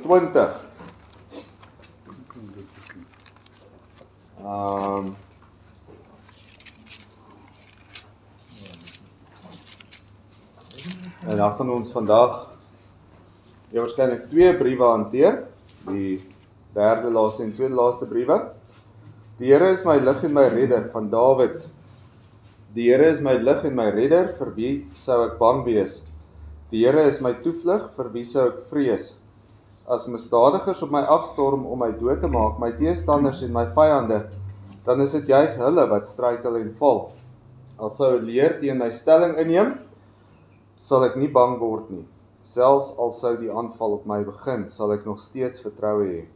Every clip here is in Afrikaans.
20. En dan gaan ons vandag waarskynlik 2 briewe hanteer, die derde laaste en tweede laaste briewe. Die Here is my lig en my redder, van Dawid. Die Here is my lig en my redder, vir wie sou ek bang wees? Die Here is my toevlug, vir wie sou ek vrees? As misdadigers op my afstorm om my dood te maak, my teestanders en my vyande, dan is dit juis hulle wat struikel en val. Al sou 'n leer teen my stelling inneem, sal ek nie bang word nie. Selfs al sou die aanval op my begin, sal ek nog steeds vertroue hê.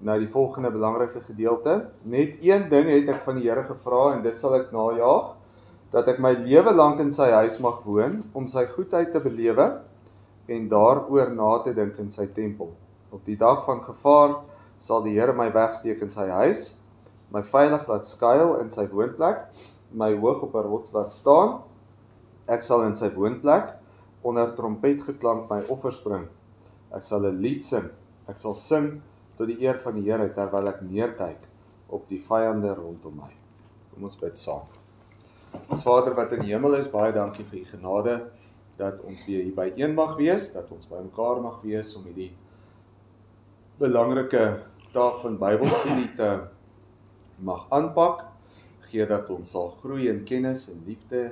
Nou die volgende belangrike gedeelte. Net een ding het ek van die Here gevra en dit sal ek najaag, dat ek my lewe lank in sy huis mag woon, om sy goedheid te belewe en daaroor na te dink in sy tempel. Op die dag van gevaar sal die Here my wegsteek in sy huis, my veilig laat skuil in sy woonplek, my hoog op 'n rots laat staan. Ek sal in sy woonplek onder trompetgeklank my offers bring. Ek sal 'n lied sing. Ek sal sing tot die eer van die Here terwyl ek neerkyk op die vyande rondom my. Kom ons bid saam. Ons Vader wat in die hemel is, baie dankie vir u genade dat ons weer hier byeen mag wees, dat ons by mekaar mag wees om hierdie belangrike taak van Bybelstudie te mag aanpak. Gee dat ons sal groei in kennis en liefde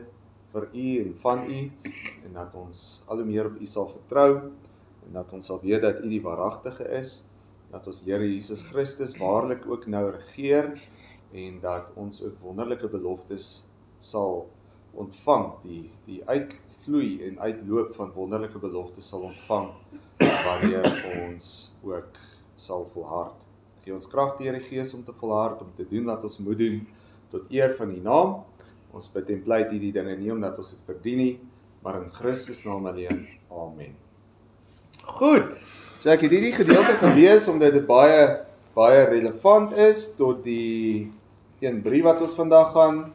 vir u en van u, en dat ons al hoe meer op u sal vertrou, en dat ons sal weet dat u die waaragtige is, dat ons Here Jesus Christus waarlik ook nou regeer, en dat ons ook wonderlike beloftes sal ontvang, die uitvloei en uitloop van wonderlike beloftes sal ontvang, wanneer ons ook sal volhard. Gee ons krag, Here Gees, om te volhard, om te doen wat ons moet doen, tot eer van u naam. Ons bid en pleit hierdie dinge nie omdat ons dit verdien nie, maar in Christus naam alleen. Amen. Goed, so ek het hierdie gedeelte gelees omdat dit baie relevant is tot die een brief wat ons vandag gaan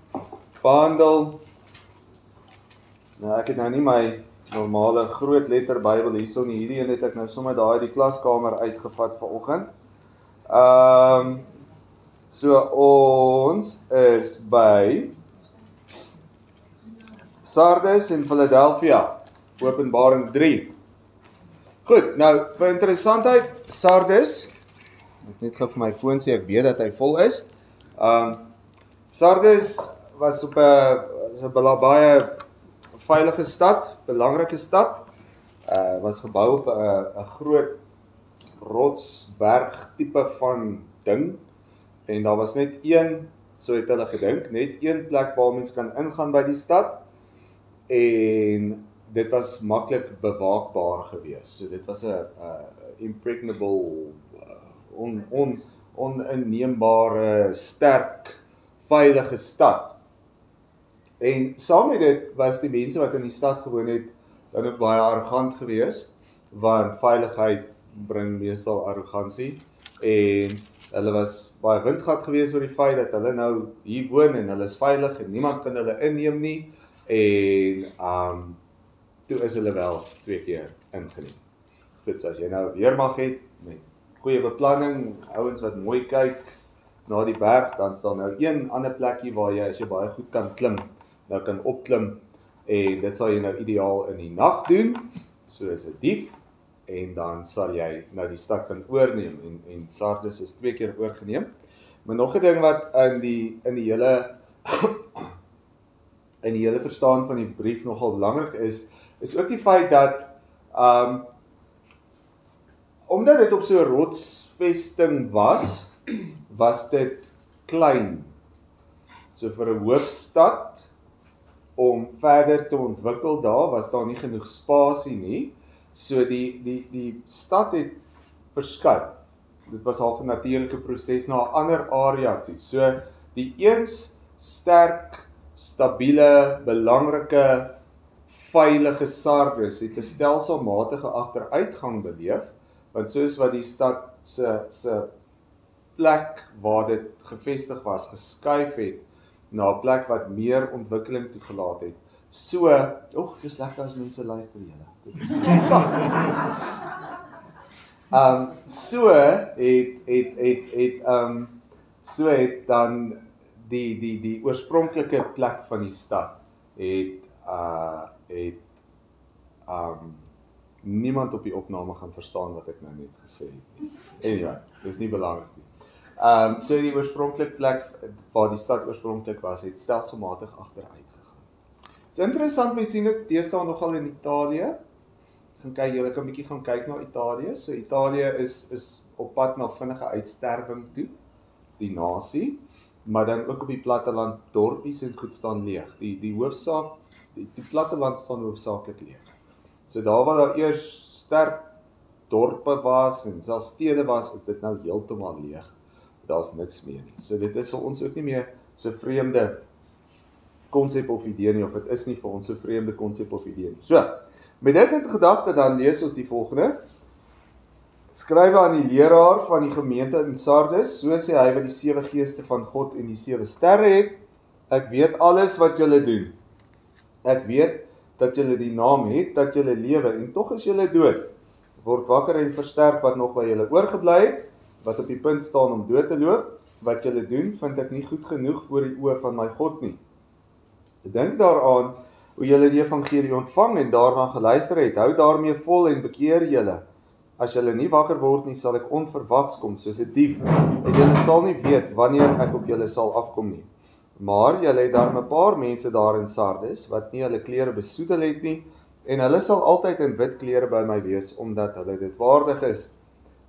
behandel. Nou ek het nou nie my normale groot letter Bybel hierso nie, hierdie een het ek nou sommer daai die klaskamer uitgevat vanoggend. So ons is by Sardes en Philadelphia, Openbaring 3. Goed, nou vir interessantheid, Sardes, ek net gou vir my foon sê, ek weet dat hy vol is. Sardes was op 'n baie veilige stad, belangrike stad, was gebou op 'n groot rotsberg tipe van ding, en daar was net een, so het hulle gedink, net een plek waar mens kan ingaan by die stad, en dit was maklik bewaakbaar gewees. So dit was 'n impregnable, oninneembare, sterk, veilige stad. En saam met dit was die mense wat in die stad gewoon het, dan ook baie arrogant gewees, want veiligheid bring meestal arrogansie, en hulle was baie windgat gewees oor die feit dat hulle nou hier woon en hulle is veilig en niemand kan hulle inneem nie, en toe is hulle wel 2 keer ingeneem. Goed, so as jy nou 'n weermag het met goeie beplanning, ouens wat mooi kyk na die berg, dan staan nou een ander plekkie waar jy, as jy baie goed kan klim, nou kan opklim, en dit sal jy nou ideaal in die nag doen, soos 'n dief, en dan sal jy nou die stad kan oorneem, en Sardes is 2 keer oorgeneem. Maar nog 'n ding wat in die hele verstaan van die brief nogal belangrik is ook die feit dat, omdat dit op so 'n rotsvesting was dit klein. So vir 'n hoofstad, om verder te ontwikkel was daar nie genoeg spasie nie, so die stad het verskuif. Dit was half 'n natuurlike proses na 'n ander area toe. So die eens sterk, stabiele, belangrike, veilige Sardes het 'n stelselmatige agteruitgang beleef, want soos wat die stad se plek waar dit gevestig was, geskuif het na 'n plek wat meer ontwikkeling toegelaat het. So, dis lekker as mense luister julle. Dit is fantasties. So het dan die oorspronklike plek van die stad het niemand op die opname gaan verstaan wat ek nou net gesê het. Anyway, dis nie belangrik nie. So die oorspronklike plek waar die stad oorspronklik was, het stelselmatig agteruit gegaan. Dit is interessant, mens sien dit deesdae nogal in Italië. Julle kan 'n bietjie gaan kyk na Italië. So Italië is op pad na vinnige uitsterwing toe, die nasie, maar dan ook op die platteland dorpies en goed staan leeg. Die hoofsaak, die platteland staan hoofsaaklik leeg. So daar waar daar eers sterk dorpe was en selfs stede was, is dit nou heeltemal leeg. Daar's niks meer nie. So dit is vir ons ook nie meer so vreemde konsep of idee nie, of dit is nie vir ons so vreemde konsep of idee nie. So, met dit in gedagte dan lees ons die volgende. Skrywe aan die leraar van die gemeente in Sardes, so sê hy wat die 7 geeste van God en die 7 sterre het, ek weet alles wat julle doen. Ek weet dat julle die naam het, dat julle lewe, en tog is julle dood. Word wakker en versterk wat nog by julle oorgebly het, wat op die punt staan om dood te loop. Wat julle doen, vind ek nie goed genoeg voor die oë van my God nie. Dink daaraan hoe julle die evangelie ontvang en daarna geluister het. Hou daarmee vol en bekeer julle. As julle nie wakker word nie, sal ek onverwags kom soos 'n dief, en julle sal nie weet wanneer ek op julle sal afkom nie. Maar julle het daar 'n paar mense daar in Sardes, wat nie hulle klere besoedel het nie, en hulle sal altyd in wit klere by my wees, omdat hulle dit waardig is.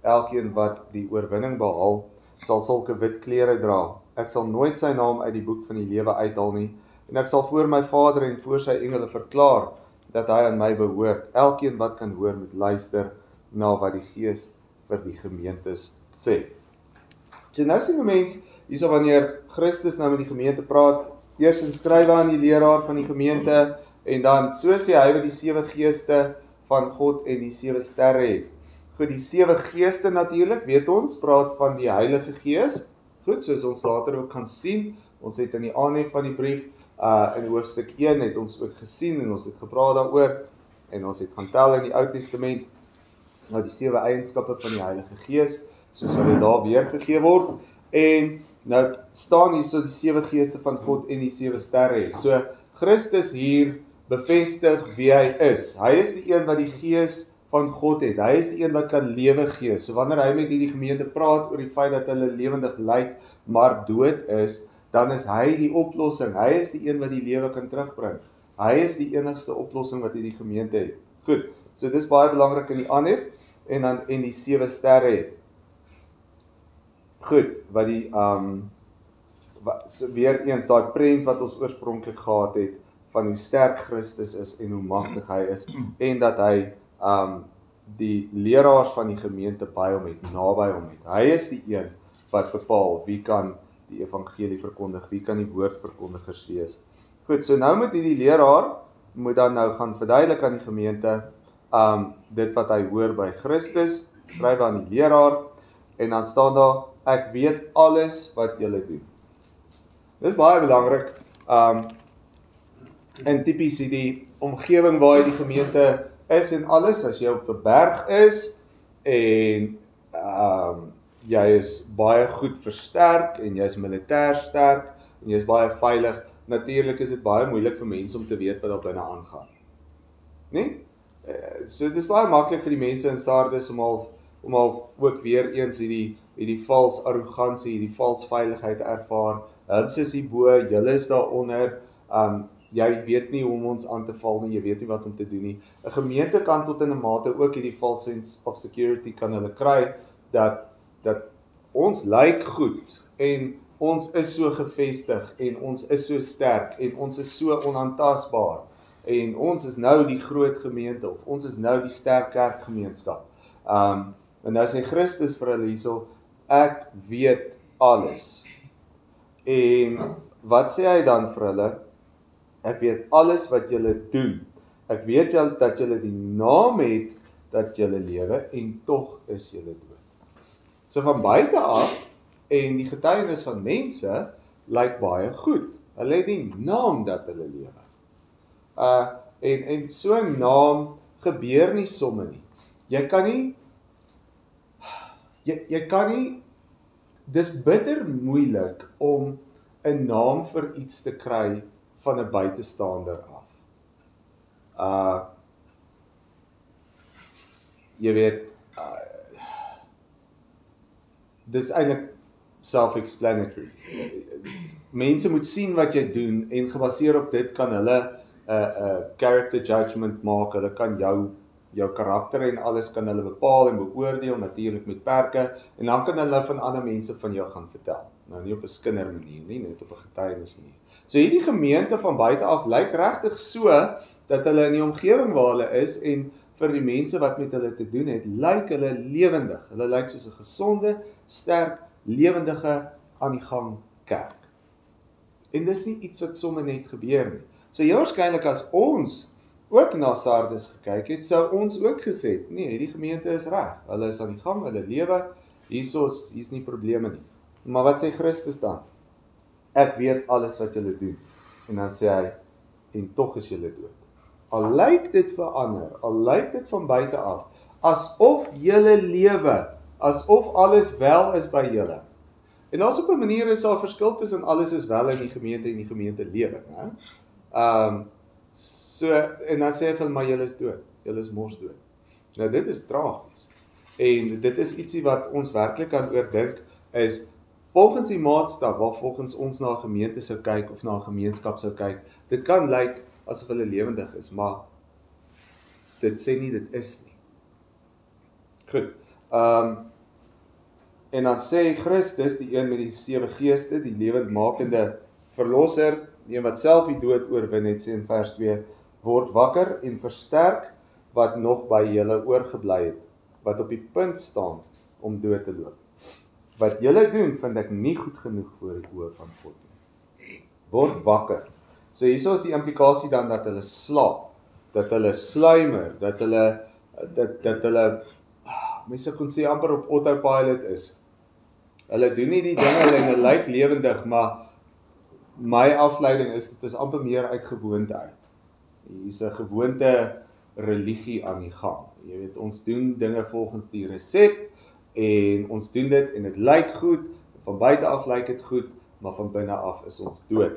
Elkeen wat die oorwinning behaal, sal sulke wit klere dra. Ek sal nooit sy naam uit die boek van die lewe uithaal nie, en ek sal voor my Vader en voor sy engele verklaar, dat hy aan my behoort. Elkeen wat kan hoor, moet luister na wat die Gees vir die gemeentes sê. So nou sien 'n mens, hierso wanneer Christus nou met die gemeente praat, eers skrywe aan die leraar van die gemeente, en dan so sê hy wat die 7 geeste van God en die 7 sterre het. Goed, die 7 geeste natuurlik, weet ons, praat van die Heilige Gees. Goed, soos ons later ook gaan sien, ons het in die aanhef van die brief, in hoofstuk 1 het ons ook gesien, en ons het gepraat daaroor, en ons het gaan tel in die Ou Testament, nou die 7 eienskappe van die Heilige Gees, soos wat dit daar weergegee word, en nou staan hier so die 7 geeste van God en die 7 sterre het. So Christus hier bevestig wie hy is. Hy is die een wat die Gees van God het. Hy is die een wat kan lewe gee. So wanneer hy met hierdie gemeente praat oor die feit dat hulle lewendig lyk, maar dood is, dan is hy die oplossing. Hy is die een wat die lewe kan terugbring. Hy is die enigste oplossing wat hierdie gemeente het. Goed, so dis baie belangrik in die aanhef, en dan en die 7 sterre het. Goed, wat die weer eens daai prent wat ons oorspronklik gehad het van hoe sterk Christus is en hoe magtig hy is, en dat hy die leraars van die gemeente by hom het, naby hom het. Hy is die een wat bepaal wie kan die evangelie verkondig, wie kan die woordverkondigers wees. Goed, so nou moet die leraar moet dan nou gaan verduidelik aan die gemeente dit wat hy hoor by Christus, skryf aan die leraar, en dan staan daar, ek weet alles wat julle doen. Dis baie belangrik, in typies die omgewing waar die gemeente is en alles, as jy op 'n berg is, en jy is baie goed versterk, en jy is militêr sterk, en jy is baie veilig, natuurlik is dit baie moeilik vir mense om te weet wat daar binne aangaan. Nee? So dit is baie maklik vir die mense in Sardes om al ook weer eens hierdie vals arrogansie, hierdie vals veiligheid ervaar. Hulle is die bo, julle is daaronder, jy weet nie hoe om ons aan te val nie, jy weet nie wat om te doen nie. 'n Gemeente kan tot in 'n mate ook hierdie false sense of security kan hulle kry, dat ons lyk goed, en ons is so gevestig, en ons is so sterk, en ons is so onaantastbaar, en ons is nou die groot gemeente, of ons is nou die sterk kerkgemeenskap. En nou sê Christus vir hulle hierso, ek weet alles. En wat sê hy dan vir hulle? Ek weet alles wat julle doen. Ek weet dat julle die naam het, dat julle lewe, en tog is julle dood. So van buite af, en die getuienis van mense, lyk baie goed. Hulle het die naam dat hulle lewe. En so 'n naam gebeur nie somme nie. Jy kan nie jy kan nie, dis bitter moeilik om 'n naam vir iets te kry van 'n buitestander af. Jy weet, dis eintlik self-explanatory. Mense moet sien wat jy doen en gebaseer op dit kan hulle 'n character judgment maak, hulle kan jou karakter en alles kan hulle bepaal en beoordeel, natuurlik met perke, en dan kan hulle van ander mense van jou gaan vertel. Nou nie op 'n skinder manier nie, net op 'n getuienis manier. So hierdie gemeente van buite af lyk regtig so, dat hulle in die omgewing waar hulle is, en vir die mense wat met hulle te doen het, lyk hulle lewendig. Hulle lyk soos 'n gesonde, sterk, lewendige, aan die gang kerk. En dis nie iets wat sommer net gebeur nie. So jy waarskynlik as ons ook na Sardes gekyk het, sou ons ook gesê het, nee, hierdie gemeente is reg. Hulle is aan die gang, hulle lewe, hier's nie probleme nie. Maar wat sê Christus dan? Ek weet alles wat julle doen. En dan sê hy, en tog is julle dood. Al lyk dit verander, al lyk dit van buite af, asof julle lewe, asof alles wel is by julle. En daar's op 'n manier is daar 'n verskil tussen alles is wel in die gemeente en die gemeente lewe, né? So, en dan sê hy vir maar julle is dood, julle is mos dood. Nou dit is tragies. En dit is ietsie wat ons werklik kan oordink, is volgens die maatstaf, waar volgens ons na 'n gemeente sou kyk, of na 'n gemeenskap sou kyk, dit kan lyk asof hulle lewendig is, maar dit sê nie dit is nie. Goed, en dan sê Christus, die een met die 7 geeste, die lewendmakende verlosser, die een wat self die dood oorwin het, sê in vers 2, word wakker en versterk wat nog by julle oorgebly het, wat op die punt staan om dood te loop. Wat julle doen, vind ek nie goed genoeg voor die oë van God nie. Word wakker. So hierso is die implikasie dan dat hulle slaap, dat hulle sluimer, dat hulle mense kon sê amper op autopilot is. Hulle doen nie die dinge en hulle lyk lewendig, maar my afleiding is, dit is amper meer uit gewoonte uit. Hier's 'n gewoonte religie aan die gang. Jy weet, ons doen dinge volgens die resep, en ons doen dit, en dit lyk goed, van buite af lyk dit goed, maar van binne af is ons dood.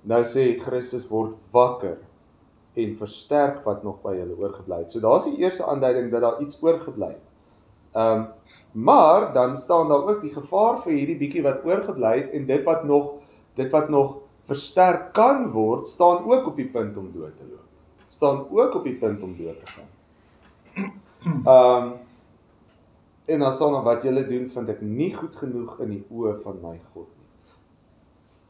Nou sê Christus word wakker, en versterk wat nog by julle oorgebly het. So daar's die eerste aanduiding dat daar iets oorgebly het. Maar dan staan daar ook die gevaar vir hierdie bietjie wat oorgebly het, en dit wat nog versterk kan word, staan ook op die punt om dood te loop. Staan ook op die punt om dood te gaan. En dan staan wat julle doen, vind ek nie goed genoeg in die oë van my God nie.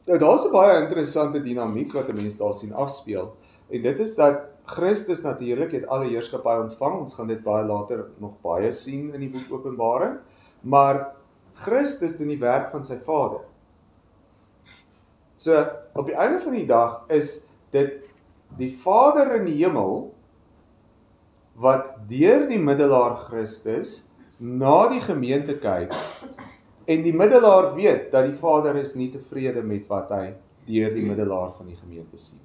Nou daar's 'n baie interessante dinamiek wat 'n mens daar sien afspeel, en dit is dat Christus natuurlik het alle heerskappy ontvang, ons gaan dit baie later nog baie sien in die boek Openbaring, maar Christus doen die werk van sy Vader. So, op die einde van die dag is dit die Vader in die hemel, wat deur die middelaar Christus na die gemeente kyk, en die middelaar weet dat die Vader is nie tevrede met wat hy deur die middelaar van die gemeente sien.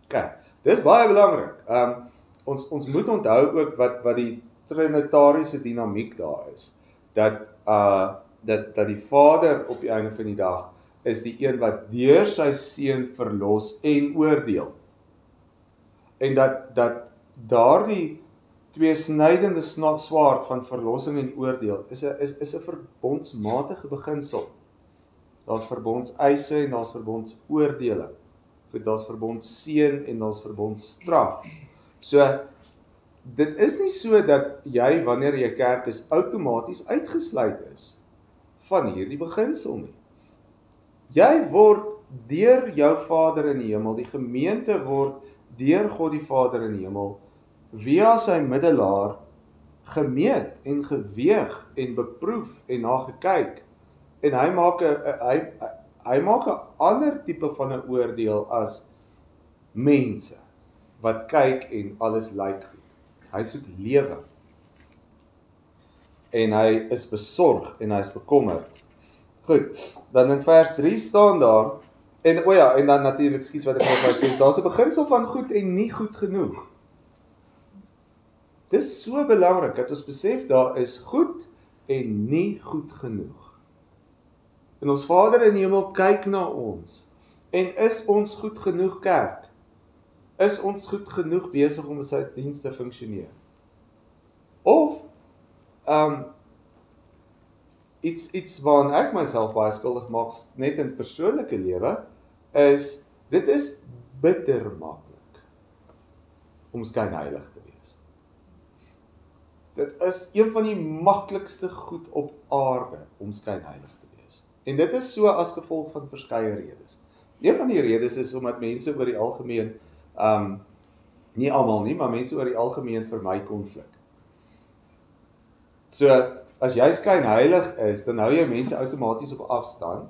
Kijk, dis baie belangrik. Ons moet onthou ook wat die trinitariese dinamiek daar is, dat die Vader op die einde van die dag is die een wat deur sy seun verlos en oordeel. En dat daardie tweesnydende swaard van verlossing en oordeel is 'n verbondsmatige beginsel. Daar's verbondseise en daar's verbondsoordeling. Goed, daar's verbondseën en daar's verbondstraf. So, dit is nie so dat jy, wanneer jy kerk is, outomaties uitgesluit is van hierdie beginsel nie. Jy word deur jou Vader in die hemel, die gemeente word deur God die Vader in die hemel, via sy middelaar gemeet en geweeg en beproef en nagekyk. En hy maak 'n ander tipe van 'n oordeel as mense wat kyk en alles lyk goed. Hy soek lewe. En hy is besorg en hy is bekommerd. Goed, dan in vers 3 staan daar, en dan natuurlik, skies wat ek nou sê, daar's 'n beginsel van goed en nie goed genoeg. Dis so belangrik dat ons besef daar is goed en nie goed genoeg. En ons Vader in die hemel kyk na ons, en is ons goed genoeg kerk? Is ons goed genoeg besig om sy diens te funksioneer? Of, iets waaraan ek myself baie skuldig maak, net in persoonlike lewe, is, dit is bitter maklik om skynheilig te wees. Dit is een van die maklikste goed op aarde om skynheilig te wees. En dit is so as gevolg van verskeie redes. Een van die redes is omdat mense oor die algemeen, nie almal nie, maar mense oor die algemeen vermy konflik. So, as jy skynheilig is, dan hou jy mense outomaties op afstand.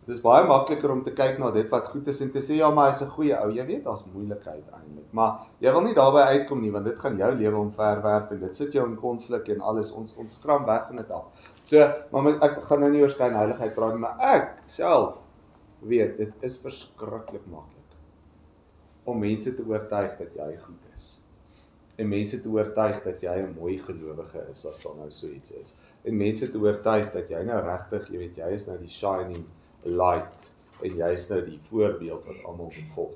Dit is baie makliker om te kyk na dit wat goed is en te sê, ja, maar hy is 'n goeie ou. Jy weet, daar's moeilikheid eintlik, maar jy wil nie daarby uitkom nie, want dit gaan jou lewe omverwerp en dit sit jou in konflik en alles. Ons skram weg van dit af. So, maar ek gaan nou nie oor skynheiligheid praat nie, maar ek self weet, dit is verskriklik maklik om mense te oortuig dat jy goed is. En mense te oortuig dat jy 'n mooi gelowige is, as daar nou so iets is. En mense te oortuig dat jy nou regtig, jy weet, jy is nou die shining light, en jy is nou die voorbeeld wat almal moet volg.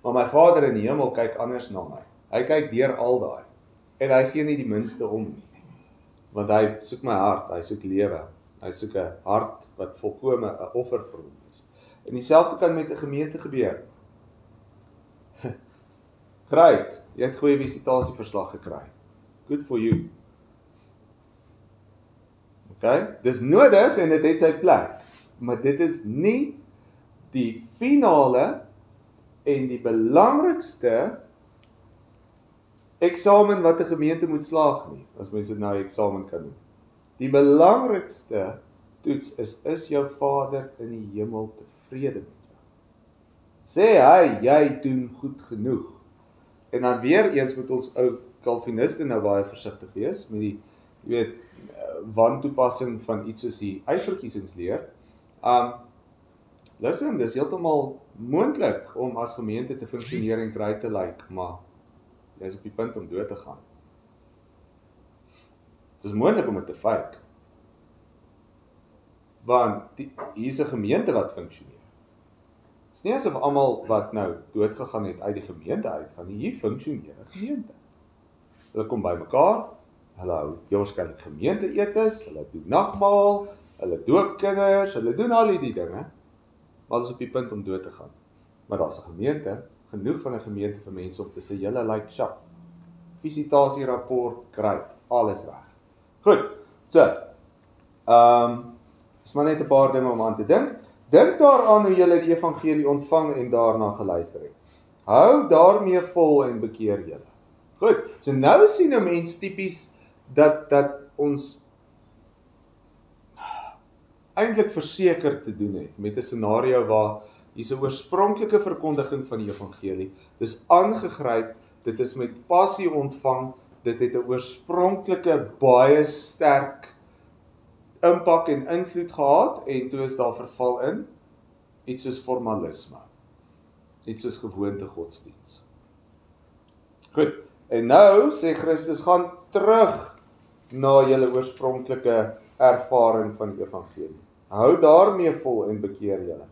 Maar my Vader in die hemel kyk anders na my. Hy kyk deur al daai, en hy gee nie die minste om nie. Want hy soek my hart, hy soek lewe, hy soek 'n hart wat volkome 'n offer vir hom is. En dieselfde kan met 'n gemeente gebeur. Great, jy het goeie visitasieverslag gekry. Good for you. Okay, dis nodig en dit het sy plek, maar dit is nie die finale en die belangrikste eksamen wat 'n gemeente moet slaag nie, as mens dit nou 'n eksamen kan noem. Die belangrikste toets is jou Vader in die hemel tevrede met jou? Sê hy, jy doen goed genoeg? En dan weer eens moet ons ou Calviniste nou baie versigtig wees met die, jy weet, wantoepassing van iets soos die uitverkiesingsleer. Listen, dis heeltemal moontlik om as gemeente te funksioneer en kry te lyk, maar jy is op die punt om dood te gaan. Dit is moontlik om dit te fake. Want hier is 'n gemeente wat funksioneer. Het is nie asof almal wat nou doodgegaan het uit die gemeente uitgaan nie, hier funksioneer 'n gemeente. Hulle kom by mekaar, hulle hou waarskynlik gemeente-etes, hulle doen nagmaal, hulle doop kinders, hulle doen al die dinge, maar hulle is op die punt om dood te gaan. Maar daar's 'n gemeente, genoeg van 'n gemeente vir mense om te sê, julle lyk sharp. Visitasierapport, great, alles reg. Goed, so, is maar net 'n paar dinge om aan te dink. Dink daaraan hoe julle die evangelie ontvang en daarna geluister het. Hou daarmee vol en bekeer julle. Goed, so nou sien 'n mens tipies dat ons eintlik verseker te doen het met 'n scenario waar hier 'n oorspronklike verkondiging van die evangelie, dis aangegryp, dit is met passie ontvang, dit het 'n oorspronklike baie sterk impak en invloed gehad, en toe is daar verval in iets soos formalisme, iets soos gewoonte godsdiens. Goed, en nou sê Christus, gaan terug na julle oorspronklike ervaring van die evangelie. Hou daarmee vol en bekeer julle.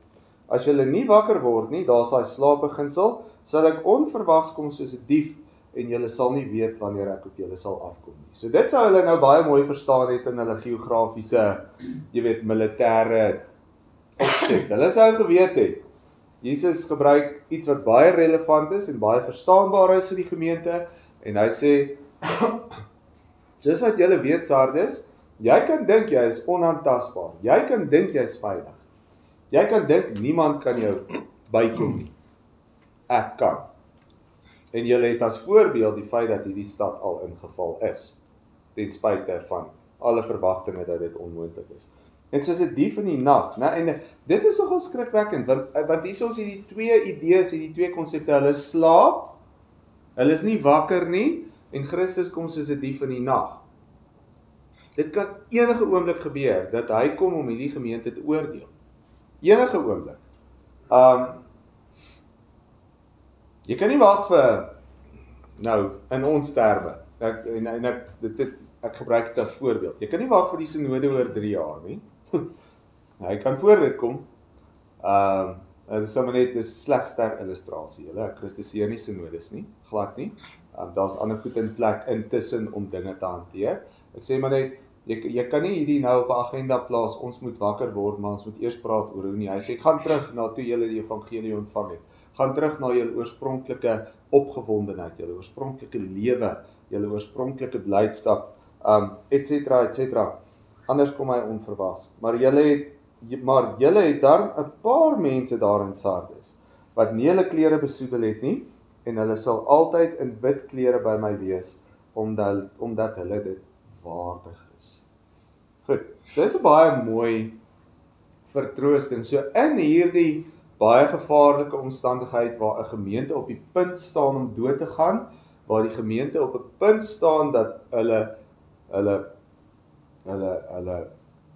As julle nie wakker word nie, daar's daai slaapbeginsel, sal ek onverwags kom soos 'n dief, en julle sal nie weet wanneer ek op julle sal afkom nie. So dit sou hulle nou baie mooi verstaan het in hulle geografiese, jy weet, militêre opset. Hulle sou geweet het, Jesus gebruik iets wat baie relevant is en baie verstaanbaar is vir die gemeente, en hy sê, soos wat julle weet, Sardes, jy kan dink jy is onaantastbaar, jy kan dink jy is veilig, jy kan dink niemand kan jou bykom nie, ek kan. En julle het as voorbeeld die feit dat hierdie stad al ingeval is, ten spyte van alle verwagtinge dat dit onmoontlik is. En soos 'n dief in die nag, en dit is nogal skrikwekkend, want hier is hierdie twee idees, hierdie twee konsepte, hulle slaap, hulle is nie wakker nie, en Christus kom soos 'n dief in die nag. Dit kan enige oomblik gebeur, dat hy kom om hierdie gemeente te oordeel. Enige oomblik. Jy kan nie wag vir, nou, in ons terme, ek gebruik dit as voorbeeld. Jy kan nie wag vir die sinode oor 3 jaar nie. Hy kan voor dit kom. Dit is sommer net 'n slegster illustrasie. Ek kritiseer nie sinodes nie, glad nie. Daar's ander goed in plek intussen om dinge te hanteer. Ek sê maar net, jy kan nie hierdie nou op 'n agenda plaas, ons moet wakker word, maar ons moet eers praat oor hoe nie. Hy sê, gaan terug na toe julle die evangelie ontvang het. Gaan terug na julle oorspronklike opgewondenheid, julle oorspronklike lewe, julle oorspronklike blydskap, et cetera. Anders kom hy onverwags. Maar julle het dan 'n paar mense daar in Sardes, wat nie hulle klere besoedel het nie, en hulle sal altyd in wit klere by my wees, omdat hulle dit waardig is. Goed, so is 'n baie mooi vertroosting. So in hierdie baie gevaarlike omstandigheid, waar 'n gemeente op die punt staan om dood te gaan, waar die gemeente op 'n punt staan dat hulle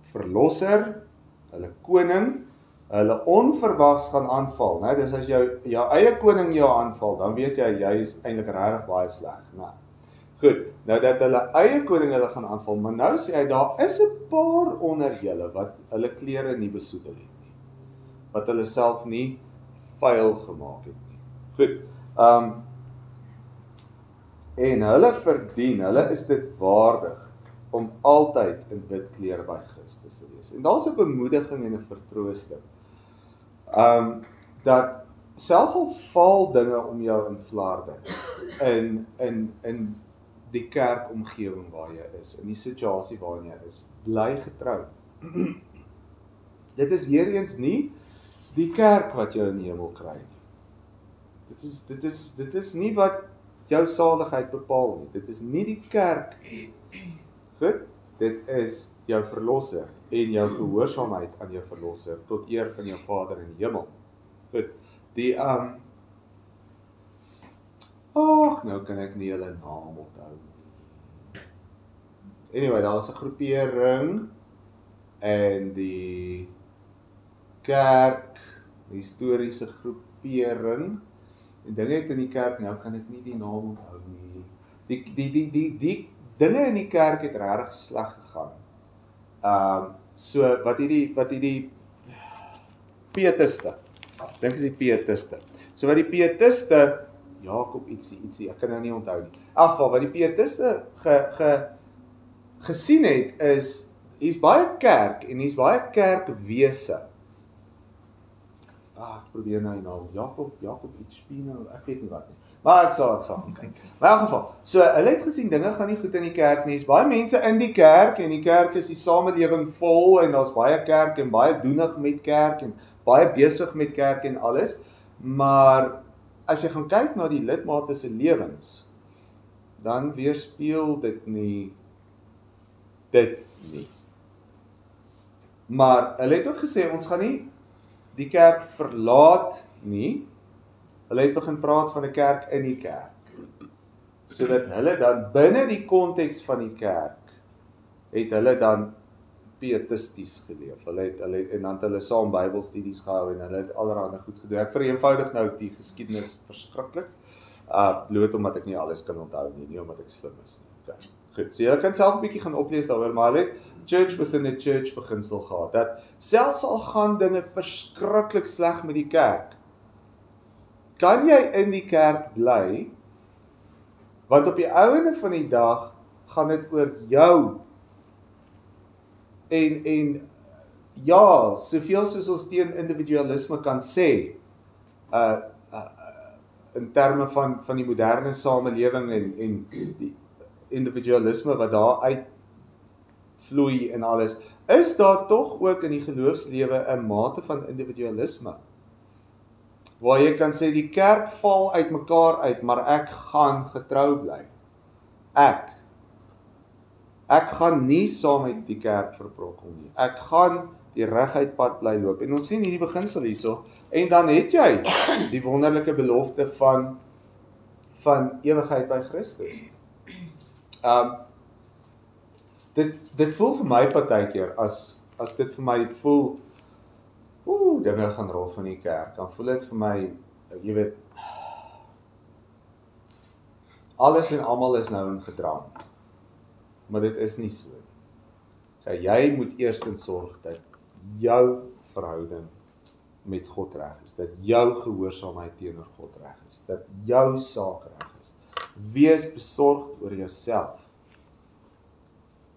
verlosser, hulle koning, hulle onverwags gaan aanval, né? Dis as jou eie koning jou aanval, dan weet jy is eintlik regtig baie sleg, né? Goed, nou dat hulle eie koning hulle gaan aanval, maar nou sê hy, daar is 'n paar onder julle wat hulle klere nie besoedel het nie, wat hulle self nie vuil gemaak het nie. Goed, en hulle is dit waardig om altyd in wit klere by Christus te wees. En daar's 'n bemoediging en 'n vertroosting, dat selfs al val dinge om jou in flarde, in die kerkomgewing waar jy is, in die situasie waarin jy is, bly getrou. Dit is weer eens nie die kerk wat jou in die hemel kry nie. Dit is nie wat jou saligheid bepaal nie. Dit is nie die kerk nie. Goed, dit is jou verlosser en jou gehoorsaamheid aan jou verlosser tot eer van jou Vader in die hemel. Goed, nou kan ek nie hulle naam onthou nie. Anyway, daar is 'n groepering en die kerk, historiese groepering, en dinge het in die kerk, nou kan ek nie die naam onthou nie. Die dinge in die kerk het regtig sleg gegaan. So wat hierdie pietiste, dink is die pietiste. So wat die pietiste, Jakob ietsie, ek kan nou nie onthou nie. In elk geval, wat die pietiste gesien het, is, hier's baie kerk, en hier's baie kerkwese. Ek probeer nou die naam, Jakob iets Spino, ek weet nie wat nie. Maar ek sal kyk. Maar in elk geval, so hulle het gesien, dinge gaan nie goed in die kerk nie. Daar's baie mense in die kerk, en die kerk is die samelewing vol, en daar's baie kerk, en baie doenig met kerk, en baie besig met kerk en alles. Maar as jy gaan kyk na die lidmate se lewens, dan weerspieël dit nie. Maar hulle het ook gesê, ons gaan nie die kerk verlaat nie. Hulle het begin praat van 'n kerk in die kerk, sodat hulle dan binne die konteks van die kerk het hulle dan pietisties geleef. En dan het hulle saam Bybelstudies gehou en hulle het allerhande goed gedoen. Ek vereenvoudig nou die geskiedenis verskriklik, bloot omdat ek nie alles kan onthou nie omdat ek slim is nie. Okay. Goed, so jy kan self 'n bietjie gaan oplees daaroor, maar hulle het church within a church beginsel gehad, dat selfs al gaan dinge verskriklik sleg met die kerk, kan jy in die kerk bly, want op die einde van die dag gaan dit oor jou. En ja, soveel soos ons teen individualisme kan sê, in terme van die moderne samelewing en die individualisme wat daar uitvloei en alles, is daar tog ook in die geloofslewe 'n mate van individualisme, waar jy kan sê, die kerk val uit mekaar uit, maar ek gaan getrou bly. Ek gaan nie saam met die kerk verbrokkel nie. Ek gaan die reguit pad bly loop. En ons sien hierdie beginsel hierso, en dan het jy die wonderlike belofte van ewigheid by Christus. Dit voel vir my partykeer, as dit vir my voel, dinge gaan rof in die kerk, dan voel dit vir my, jy weet, alles en almal is nou in gedrang. maar dit is nie so nie. Okay, jy moet eerstens sorg dat jou verhouding met God reg is, dat jou gehoorsaamheid teenoor God reg is, dat jou saak reg is. Wees besorgd oor jouself.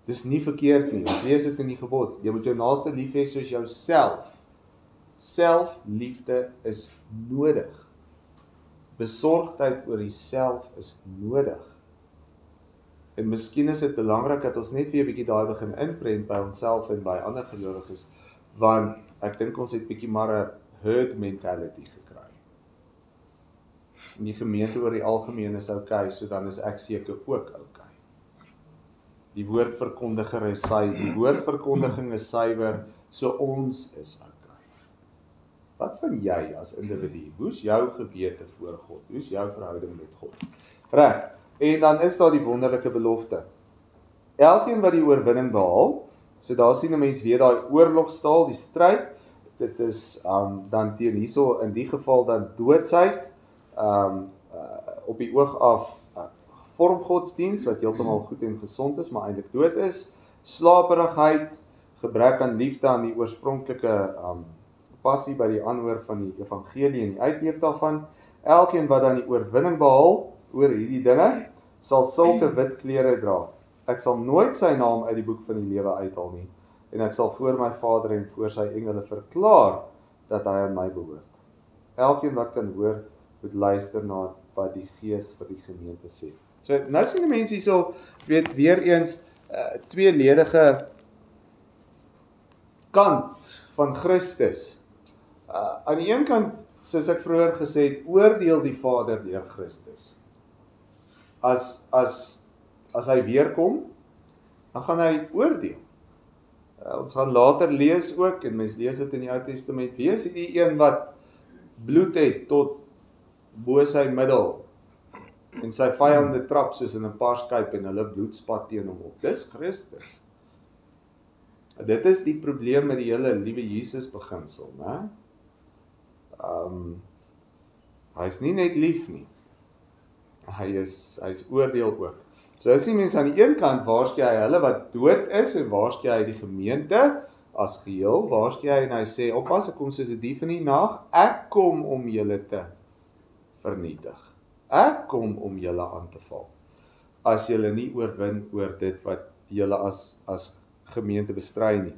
Dis nie verkeerd nie, ons lees dit in die gebod, jy moet jou naaste lief hê soos jouself. Selfliefde is nodig. Besorgdheid oor jouself is nodig. En miskien is dit belangrik dat ons net weer 'n bietjie daai begin inprent by onsself en by ander gelowiges, want ek dink ons het bietjie maar 'n herd mentality gekry. Die gemeente oor die algemeen is okay, so dan is ek seker ook okay. Die woordverkondiging is suiwer, so ons is okay. Wat van jy as individu? Hoe's jou gewete voor God? Hoe's jou verhouding met God? Reg. En dan is daar die wonderlike belofte. Elkeen wat die oorwinning behaal, so daar sien 'n mens weer daai oorlogstaal, die stryd, dit is dan teen hierso in die geval dan doodsheid, op die oog af vormgodsdiens wat heeltemal goed en gesond is, maar eintlik dood is, slaperigheid, gebrek aan liefde aan die oorspronklike passie by die aanhoor van die evangelie en die uitleef daarvan. Elkeen wat dan die oorwinning behaal oor hierdie dinge, sal sulke wit klere dra. Ek sal nooit sy naam uit die boek van die lewe uithaal nie, en ek sal voor my Vader en voor sy engele verklaar dat hy aan my behoort. Elkeen wat kan hoor, moet luister na wat die Gees vir die gemeente sê. So, nou sien die mense hierso, weet weer eens, tweeledige kant van Christus. Aan die een kant, soos ek vroeër gesê het, oordeel die Vader deur Christus. As hy weerkom, dan gaan hy oordeel. Ons gaan later lees ook, en mens lees dit in die Ou Testament, wie is die een wat bloed het tot bo sy middel, en sy vyande trap soos in 'n paarskuip en hulle bloed spat teen hom op. Dis Christus. Dit is die probleem met die hele liewe Jesus beginsel, né? Hy is nie net lief nie. Hy is oordeel ook. So as die mense aan die een kant waarsku hy hulle wat dood is en waarsku hy die gemeente as geheel, waarsku hy en hy sê, oppas, ek kom soos 'n dief in die nag, ek kom om julle te vernietig. Ek kom om julle aan te val. As julle nie oorwin oor dit wat julle as gemeente bestry nie.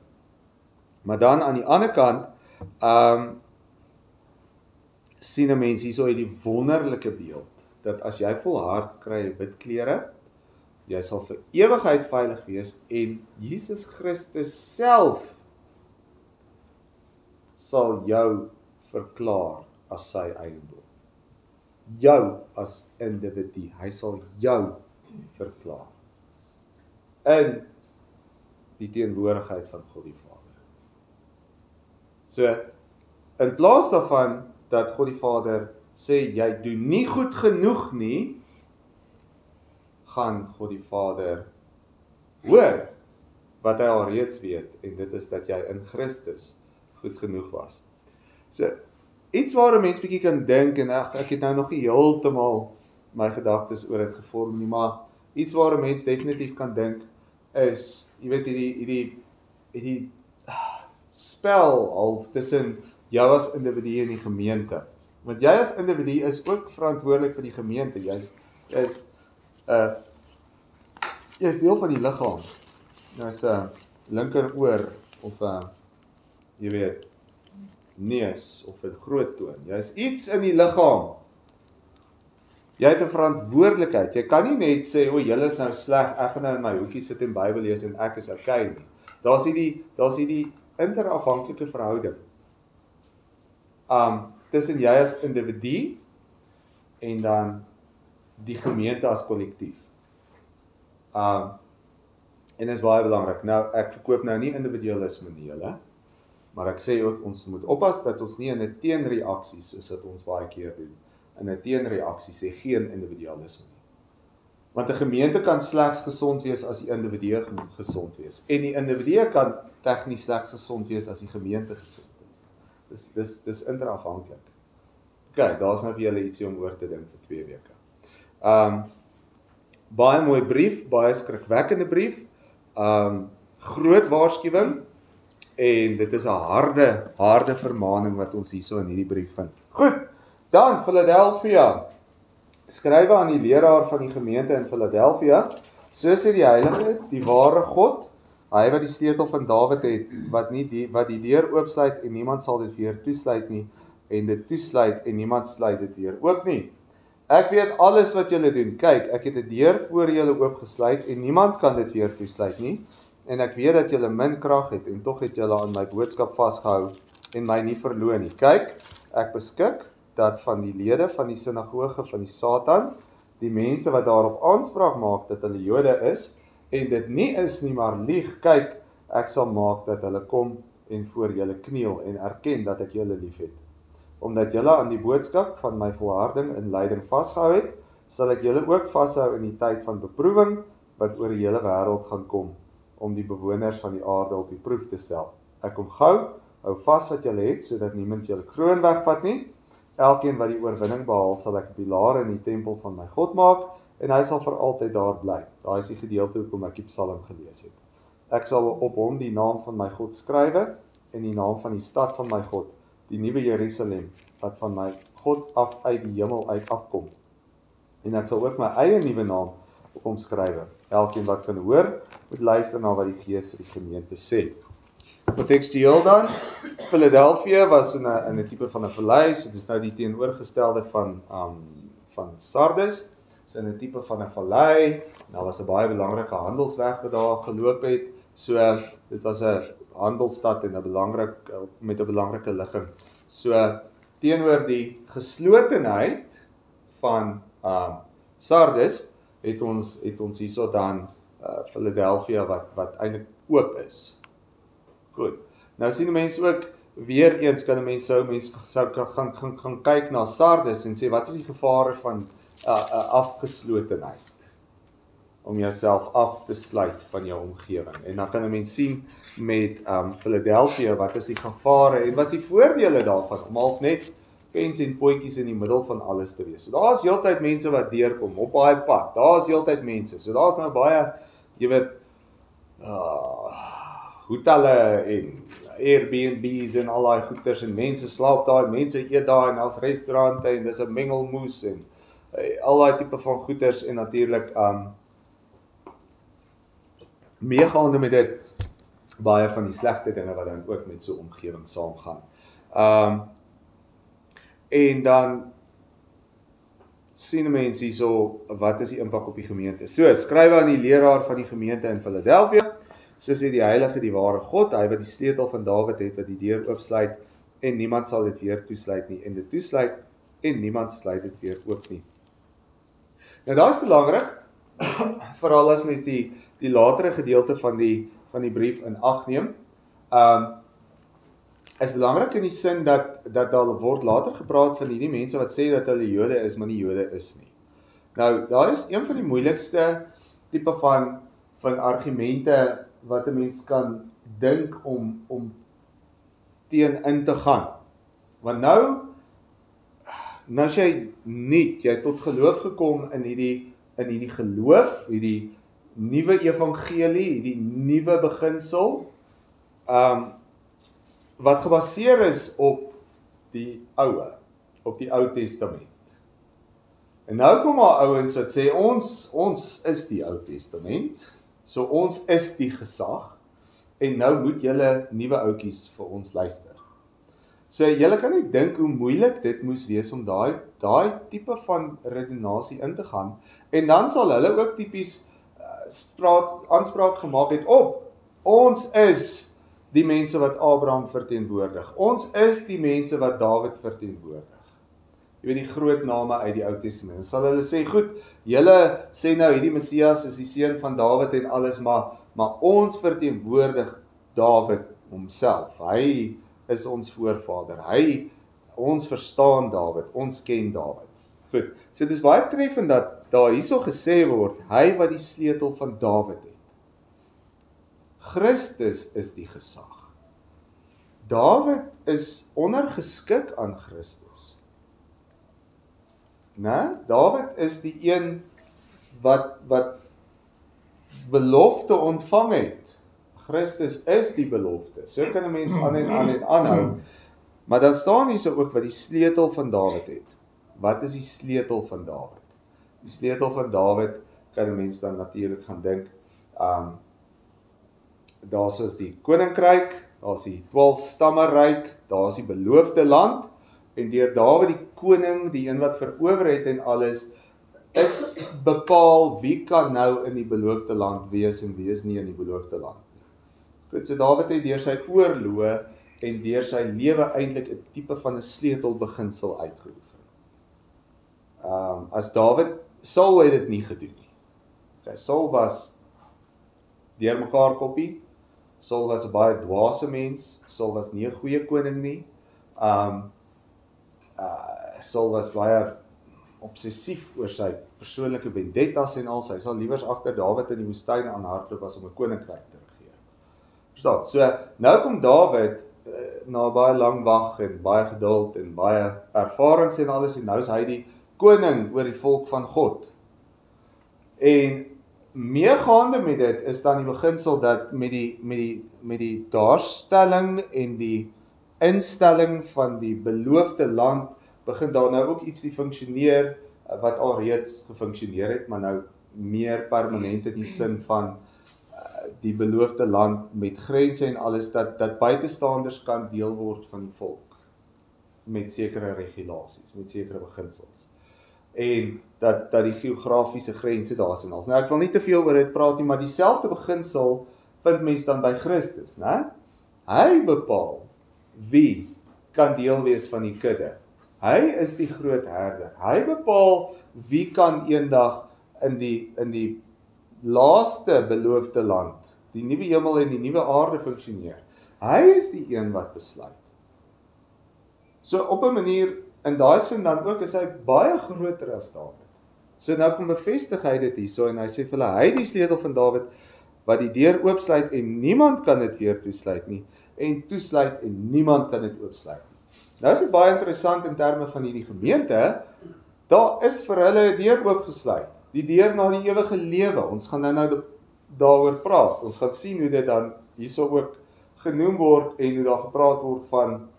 Maar dan aan die ander kant, sien 'n mens hierso uit die wonderlike beeld, dat as jy volhard kry wit klere, jy sal vir ewigheid veilig wees en Jesus Christus self sal jou verklaar as sy eiendom. Jou as individu, hy sal jou verklaar in die teenwoordigheid van God die Vader. So, in plaas daarvan dat God die Vader sê, jy doen nie goed genoeg nie, gaan God die Vader hoor wat hy al reeds weet, en dit is dat jy in Christus goed genoeg was. So, iets waar 'n mens bietjie kan dink, en ek het nou nog nie heeltemal my gedagtes oor dit gevorm nie, maar iets waar 'n mens definitief kan dink, is, jy weet, hierdie spel half tussen jou as individu en die gemeente. Want jy as individu is ook verantwoordelik vir die gemeente. Jy is deel van die liggaam. Jy is 'n linkeroor of 'n, jy weet, neus of 'n groot toon. Jy is iets in die liggaam. Jy het 'n verantwoordelikheid. Jy kan nie net sê, o, julle is nou sleg, ek gaan nou in my hoekie sit en Bybel lees en ek is okay nie. Daar's hierdie interafhanklike verhouding. Tussen jy as individu en dan die gemeente as kollektief. En is baie belangrik. Nou, ek verkoop nou nie individualisme nie, maar ek sê ook, ons moet oppas dat ons nie in 'n teenreaksie, soos wat ons baie keer doen, in 'n teenreaksie sê geen individualisme nie. Want 'n gemeente kan slegs gesond wees as die individu gesond wees. En die individu kan tegnies slegs gesond wees as die gemeente gesond is. Dis interafhanklik. Okay, daar's nou vir julle ietsie om oor te dink vir 2 weke. Baie mooi brief, baie skrikwekkende brief. groot waarskuwing en dit is 'n harde vermaaning wat ons hierso in hierdie brief vind. Goed, dan Philadelphia. Skrywe aan die leraar van die gemeente in Philadelphia, so sê die Heilige, die ware God, hy wat die sleutel van Dawid het, wat die deur oopsluit en niemand sal dit weer toesluit nie, en dit toesluit en niemand sluit dit weer oop nie. Ek weet alles wat julle doen. Kyk, ek het 'n deur voor julle oopgesluit en niemand kan dit weer toesluit nie. En ek weet dat julle min krag het en tog het julle aan my boodskap vasgehou en my nie verloon nie. Kyk, ek beskik dat van die lede van die sinagoge van die Satan, die mense wat daarop aanspraak maak dat hulle Jode is en dit nie is nie, maar lieg, kyk, ek sal maak dat hulle kom en voor julle kniel en erken dat ek julle liefhet. Omdat julle aan die boodskap van my volharding in lyding vasgehou het, sal ek julle ook vashou in die tyd van beproewing wat oor die hele wêreld gaan kom, om die bewoners van die aarde op die proef te stel. Ek kom gou, hou vas wat julle het, sodat niemand julle kroon wegvat nie. Elkeen wat die oorwinning behaal, sal ek 'n pilaar in die tempel van my God maak, en hy sal vir altyd daar bly. Daai is die gedeelte hoekom ek die Psalm gelees het. Ek sal op hom die naam van my God skrywe, en die naam van die stad van my God, die nuwe Jerusalem, wat van my God af uit die hemel uit afkom. En ek sal ook my eie nuwe naam op hom skrywe. Elkeen wat kan hoor, moet luister na wat die Gees vir die gemeente sê. Kontekstueel dan, Philadelphia was in 'n tipe van 'n vallei, so dit is nou die teenoorgestelde van Sardes, so in 'n tipe van 'n vallei, daar was 'n baie belangrike handelsweg wat daar geloop het, so dit was 'n handelsstad en met 'n belangrike ligging. So teenoor die geslotenheid van Sardes het ons hierso dan Philadelphia wat eintlik oop is. Goed. Nou sien die mense ook weer eens kan mense sou gaan kyk na Sardes en sê wat is die gevare van afgeslotenheid? Om jouself af te sluit van jou omgewing. En dan kan 'n mens sien met Philadelphia wat is die gevare en wat is die voordele daarvan om half net pens en potjies in die middel van alles te wees. So daar's heeltyd mense wat deurkom op baie pad. Daar's heeltyd mense. So daar's nou baie, jy weet, hotelle en Airbnb's en al daai goeders en mense slaap daar, mense eet daar en daar's restaurante en dis 'n mengelmoes en al daai tipe van goeders en natuurlik meegaande met dit baie van die slegte dinge wat dan ook met so 'n omgewing saamgaan. En dan sien mense hierso wat is die impak op die gemeente. So, skrywe aan die leraar van die gemeente in Philadelphia. So sê die Heilige, die ware God, hy wat die sleutel van Dawid het, wat die deur oopsluit en niemand sal dit weer toesluit nie, en dit toesluit en niemand sluit dit weer oop nie. Nou daar is belangrik, veral as mens die latere gedeelte van die brief in ag neem, is belangrik in die sin dat daar word later gepraat van hierdie mense wat sê dat hulle Jode is, maar nie Jode is nie. Nou, daar is een van die moeilikste tipe van argumente wat 'n mens kan dink om teen in te gaan. Want nou as jy het tot geloof gekom in hierdie geloof, hierdie nuwe evangelie, hierdie nuwe beginsel, wat gebaseer is op die Ou Testament. En nou kom daar ouens wat sê, ons is die Ou Testament, so ons is die gesag, en nou moet julle nuwe ouetjies vir ons luister. So julle kan nie dink hoe moeilik dit moes wees om daai tipe van redenasie in te gaan, en dan sal hulle ook tipies aanspraak gemaak het op, ons is die mense wat Abraham verteenwoordig, ons is die mense wat Dawid verteenwoordig. Jy weet die groot name uit die Ou Testament. Sal hulle sê, goed, julle sê nou hierdie Messias is die seun van Dawid en alles, maar ons verteenwoordig Dawid homself. Hy is ons voorvader. Ons verstaan Dawid, ons ken Dawid. Goed, so dit is baie treffend dat daar hierso gesê word, hy wat die sleutel van Dawid het. Christus is die gesag. Dawid is ondergeskik aan Christus. Dawid is die een wat belofte ontvang het. Christus is die belofte. So kan 'n mens aan en aanhou. Maar dan staan hier so ook wat die sleutel van Dawid het. Wat is die sleutel van Dawid? Die sleutel van Dawid kan 'n mens dan natuurlik gaan dink. Daar is die koninkryk, daar is die 12 stamme ryk, daar is die beloofde land, en deur Dawid die koning, die een wat verower het en alles, is bepaal wie kan nou in die beloofde land wees en wie is nie in die beloofde land nie. Goed, so Dawid het deur sy oorloë en deur sy lewe eintlik 'n tipe van 'n sleutelbeginsel uitgeoefen. As Saul het dit nie gedoen nie. Okay, Saul was deur mekaar koppie, Saul was 'n baie dwaase mens, Saul was nie 'n goeie koning nie, Saul was baie obsessief oor sy persoonlike vendettas en al, hy sal liewers agter Dawid in die woestyn aanhardloop as om 'n koninkryk te regeer. Verstaan? So, nou kom Dawid na baie lang wag en baie geduld en baie ervarings en alles, en nou is hy die koning oor die volk van God. En meegaande met dit is dan die beginsel dat met die daarstelling en die instelling van die beloofde land begin daar nou ook iets die funksioneer wat alreeds gefunksioneer het, maar nou meer permanent in die sin van die beloofde land met grense en alles, dat buitestanders kan deel word van die volk met sekere regulasies, met sekere beginsels. En dat die geografiese grense daar is en alles. Nou ek wil nie te veel oor dit praat nie, maar dieselfde beginsel vind mens dan by Christus, né? Hy bepaal wie kan deel wees van die kudde. Hy is die groot herder. Hy bepaal wie kan eendag in die laaste beloofde land, die nuwe hemel en die nuwe aarde funksioneer. Hy is die een wat besluit. So op 'n manier, in daai sin dan ook, is hy baie groter as Dawid. So nou kom bevestig hy dit hierso en hy sê vir hulle, hy die sleutel van Dawid, wat die deur oopsluit en niemand kan dit weer toesluit nie, en toesluit en niemand kan dit oopsluit nie. Nou is dit baie interessant in terme van hierdie gemeente, daar is vir hulle 'n deur oopgesluit, die deur na die ewige lewe. Ons gaan nou daaroor praat, ons gaan sien hoe dit dan hierso ook genoem word en hoe daar gepraat word van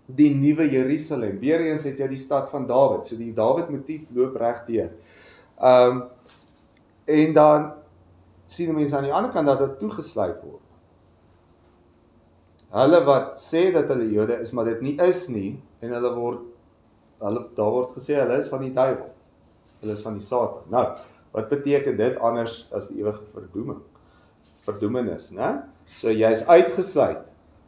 die nuwe Jerusalem. Weereens het jy die stad van Dawid, so die Dawid motief loop reg deur. En dan sien mense aan die ander kant dat dit toegesluit word. Hulle wat sê dat hulle Jode is, maar dit nie is nie, en daar word gesê hulle is van die duiwel. Hulle is van die Satan. Nou, wat beteken dit anders as die ewige verdoemenis, né? So jy is uitgesluit.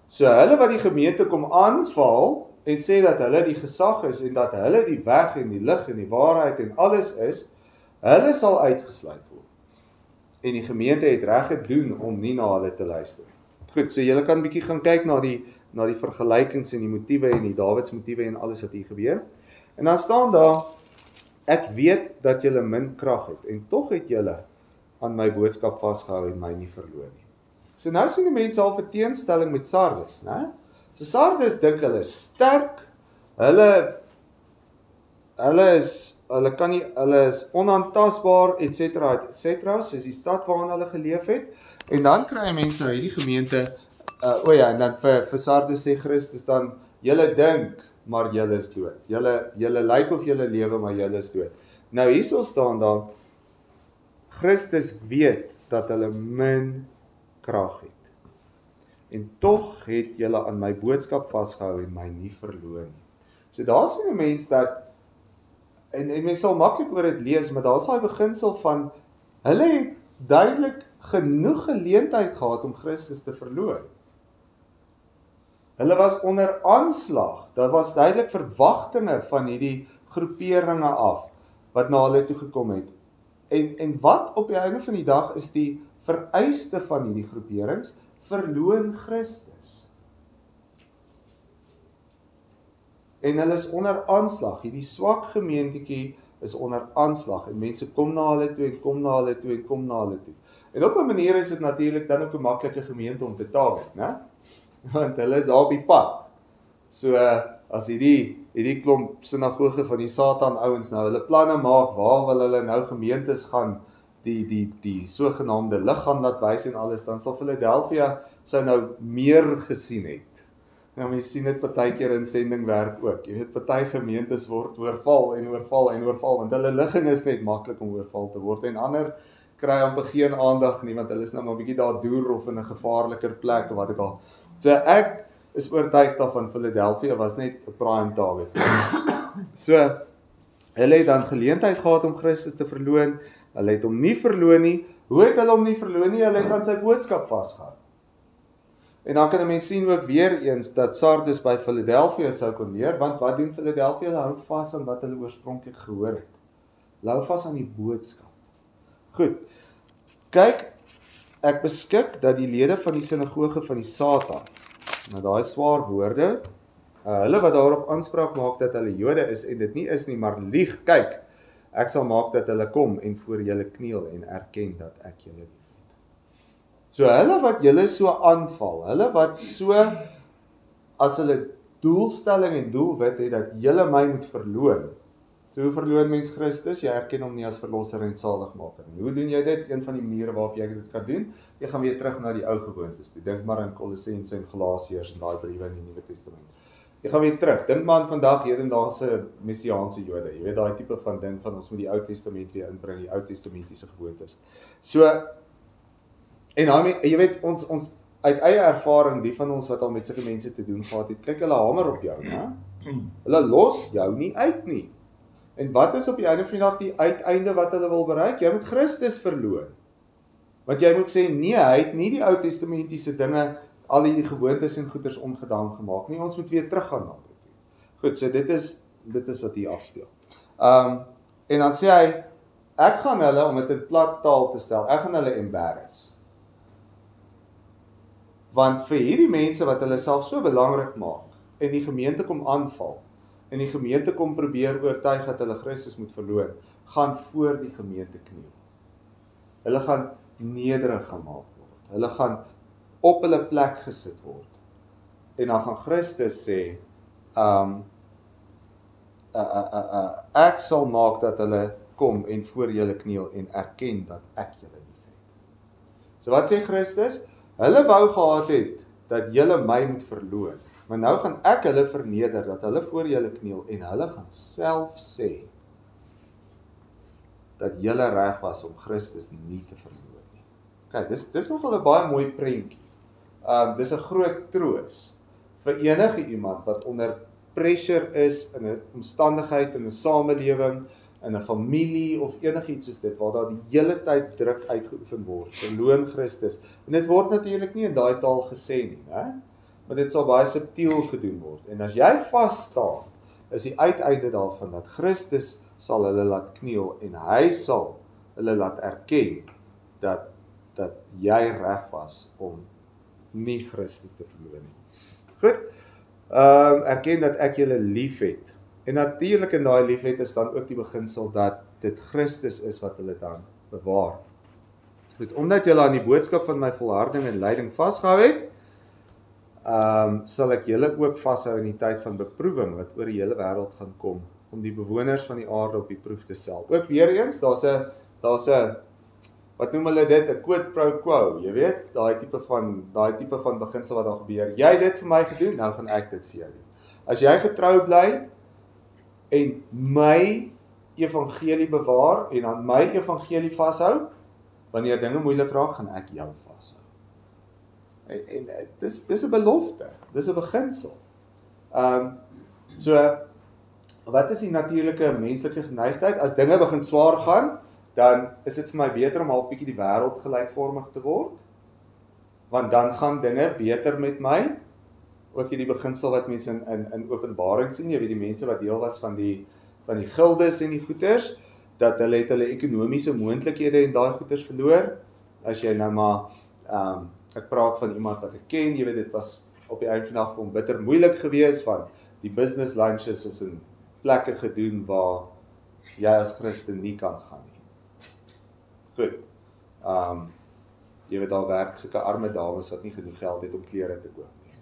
So hulle wat die gemeente kom aanval en sê dat hulle die gesag is en dat hulle die weg en die lig en die waarheid en alles is, hulle sal uitgesluit word. En die gemeente het reg gedoen om nie na hulle te luister. Goed, so julle kan 'n bietjie gaan kyk na die vergelykings en die motiewe en die Dawids motiewe en alles wat hier gebeur. En dan staan daar, ek weet dat julle min krag het en tog het julle aan my boodskap vasgehou en my nie verloor nie. So nou sien die mense al 'n teenstelling met Sardes, né? So Sardes dink hulle is sterk, hulle is onaantastbaar, etc., soos die stad waarin hulle geleef het. En dan kry mense nou hierdie gemeente, en dan vir Sardes sê Christus dan, julle dink, maar julle is dood. Julle lyk of julle lewe, maar julle is dood. Nou hierso staan daar, Christus weet dat hulle min krag het. En tog het julle aan my boodskap vasgehou en my nie verloor nie. So daar sien 'n mens dat, en mens sal maklik oor dit lees, maar daar is daai beginsel van, hulle het duidelik genoeg geleentheid gehad om Christus te verloor. Hulle was onder aanslag, daar was duidelik verwagtinge van hierdie groeperinge af, wat na hulle toe gekom het. En wat op die einde van die dag is die vereiste van hierdie groeperings? Verloon Christus. En hulle is onder aanslag, hierdie swak gemeentetjie is onder aanslag, en mense kom na hulle toe, en kom na hulle toe, en kom na hulle toe. En op 'n manier is dit natuurlik dan ook 'n maklike gemeente om te target, né? Want hulle is daar op die pad. So, as hierdie klomp sinagoge van die Satan ouens nou hulle planne maak, waar wil hulle nou gemeentes gaan die sogenaamde lig gaan laat wys en alles, dan sal Philadelphia sou nou meer gesien het. Nou, jy sien dit partykeer in sendingwerk ook. Jy weet, party gemeentes word oorval en oorval en oorval, want hulle ligging is net maklik om oorval te word, en ander kry amper geen aandag nie, want hulle is nou maar 'n bietjie daar deur of in 'n gevaarliker plek of wat ook al. So ek is oortuig daarvan Philadelphia was net 'n prime target. So hulle het dan geleentheid gehad om Christus te verloon. Hulle het hom nie verloon nie. Hoe het hulle hom nie verloon nie? Hulle het aan sy boodskap vasgehou. En dan kan 'n mens sien ook weer eens dat Sardis by Philadelphia sou kon leer, want wat doen Philadelphia? Hulle hou vas aan wat hulle oorspronklik gehoor het. Hulle hou vas aan die boodskap. Goed. Kyk, ek beskik dat die lede van die sinagoge van die Satan, nou daai swaar woorde, hulle wat daarop aanspraak maak dat hulle Jode is en dit nie is nie, maar lieg. Kyk, ek sal maak dat hulle kom en voor julle kniel en erken dat ek julle liefhet. So hulle wat julle so aanval, hulle wat so as hulle doelstelling en doelwit het dat julle my moet verloon. So hoe verloon mens Christus? Jy erken hom nie as verlosser en saligmaker nie. Hoe doen jy dit? Een van die maniere waarop jy dit kan doen, jy gaan weer terug na die ou gewoontes toe. Dink maar aan Kolossense en Galasiërs en daai briewe in die Nuwe Testament. Jy gaan weer terug. Dink maar aan vandag hedendaagse messiaanse Jode. Jy weet daai tipe van ding van ons moet die Ou Testament weer inbring, die Ou Testamentiese gewoontes. So en dan jy weet ons uit eie ervaring, die van ons wat al met sulke mense te doen gehad het, kyk hulle hamer op jou, né? Hulle los jou nie uit nie. En wat is op die einde van die dag die uiteinde wat hulle wil bereik? Jy moet Christus verloon. Want jy moet sê, nee, hy het nie die Ou Testamentiese dinge, al die gewoontes en goeders ongedaan gemaak nie. Ons moet weer teruggaan na dit. Goed, so dit is wat hier afspeel. En dan sê hy, ek gaan hulle, om dit in plat taal te stel, ek gaan hulle embarrass. Want vir hierdie mense wat hulle self so belangrik maak, en die gemeente kom aanval, en die gemeente kom probeer oortuig dat hulle Christus moet verloon, gaan voor die gemeente kniel. Hulle gaan nederig gemaak word. Hulle gaan op hulle plek gesit word. En dan gaan Christus sê, ek sal maak dat hulle kom en voor julle kniel en erken dat ek julle liefhet. So wat sê Christus? Hulle wou gehad het dat julle my moet verloon, maar nou gaan ek hulle verneder dat hulle voor julle kniel en hulle gaan self sê dat julle reg was om Christus nie te verloon nie. Kyk, dis nogal 'n baie mooi prentjie. Dis 'n groot troos vir enige iemand wat onder pressure is in 'n omstandigheid, in 'n samelewing, in 'n familie of enigiets soos dit, waar daar die hele tyd druk uitgeoefen word, verloon Christus. En dit word natuurlik nie in daai taal gesê nie, né? Maar dit sal baie subtiel gedoen word. En as jy vas staan, is die uiteinde daarvan dat Christus sal hulle laat kniel en hy sal hulle laat erken dat jy reg was om nie Christus te verloon nie. Goed, erken dat ek julle lief het. En natuurlik in daai liefhet is dan ook die beginsel dat dit Christus is wat hulle dan bewaar. Goed, omdat julle aan die boodskap van my volharding en lyding vasgehou het, sal ek julle ook vashou in die tyd van beproewing wat oor die hele wêreld gaan kom, om die bewoners van die aarde op die proef te stel. Ook weer eens, daar's 'n wat noem hulle dit, 'n quid pro quo, jy weet, daai tipe van beginsel wat daar gebeur. Jy het dit vir my gedoen, nou gaan ek dit vir jou doen. As jy getrou bly en my evangelie bewaar en aan my evangelie vashou, wanneer dinge moeilik raak, gaan ek jou vashou. En dis 'n belofte, dis 'n beginsel. So wat is die natuurlike menslike geneigtheid? As dinge begin swaar gaan, dan is dit vir my beter om half bietjie die wêreld gelykvormig te word, want dan gaan dinge beter met my. Ook hierdie beginsel wat mense in Openbaring sien, jy weet die mense wat deel was van die gildes en die goeters, dat hulle het hulle ekonomiese moontlikhede en daai goeters verloor. As jy nou maar, ek praat van iemand wat ek ken, jy weet dit was op die einde van die dag vir hom bitter moeilik geweest, van die business lunches is in plekke gedoen waar jy as Christen nie kan gaan nie. Goed, jy weet daar werk sulke arme dames wat nie genoeg geld het om klere te koop nie.